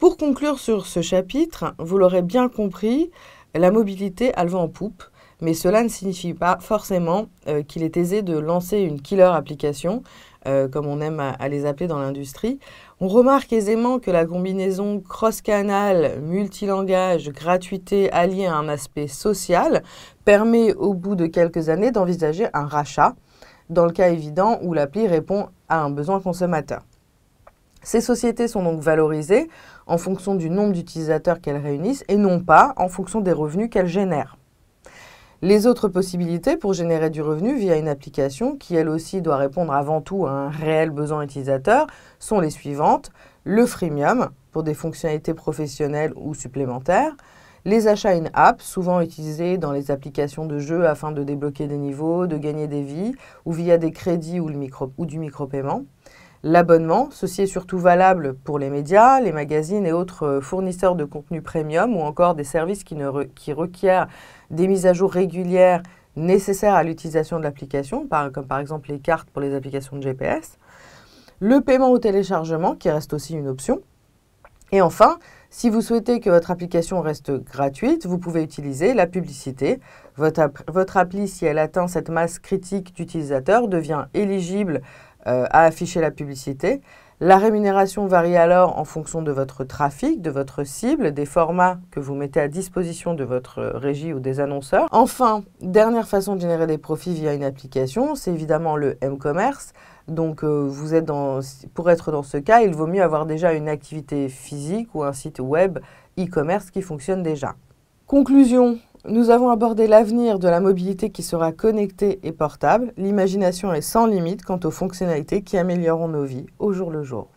Pour conclure sur ce chapitre, vous l'aurez bien compris, la mobilité a le vent en poupe, mais cela ne signifie pas forcément qu'il est aisé de lancer une killer application, comme on aime à les appeler dans l'industrie. On remarque aisément que la combinaison cross-canal, multilangage, gratuité alliée à un aspect social permet au bout de quelques années d'envisager un rachat, dans le cas évident où l'appli répond à un besoin consommateur. Ces sociétés sont donc valorisées en fonction du nombre d'utilisateurs qu'elles réunissent et non pas en fonction des revenus qu'elles génèrent. Les autres possibilités pour générer du revenu via une application qui elle aussi doit répondre avant tout à un réel besoin utilisateur sont les suivantes. Le freemium pour des fonctionnalités professionnelles ou supplémentaires, les achats in-app souvent utilisés dans les applications de jeux afin de débloquer des niveaux, de gagner des vies ou via des crédits ou du micro-paiement. L'abonnement, ceci est surtout valable pour les médias, les magazines et autres fournisseurs de contenu premium ou encore des services qui requièrent des mises à jour régulières nécessaires à l'utilisation de l'application, comme par exemple les cartes pour les applications de GPS. Le paiement au téléchargement, qui reste aussi une option. Et enfin, si vous souhaitez que votre application reste gratuite, vous pouvez utiliser la publicité. Votre appli, si elle atteint cette masse critique d'utilisateurs, devient éligible à afficher la publicité. La rémunération varie alors en fonction de votre trafic, de votre cible, des formats que vous mettez à disposition de votre régie ou des annonceurs. Enfin, dernière façon de générer des profits via une application, c'est évidemment le m-commerce. Donc, pour être dans ce cas, il vaut mieux avoir déjà une activité physique ou un site web e-commerce qui fonctionne déjà. Conclusion. Nous avons abordé l'avenir de la mobilité qui sera connectée et portable. L'imagination est sans limite quant aux fonctionnalités qui amélioreront nos vies au jour le jour.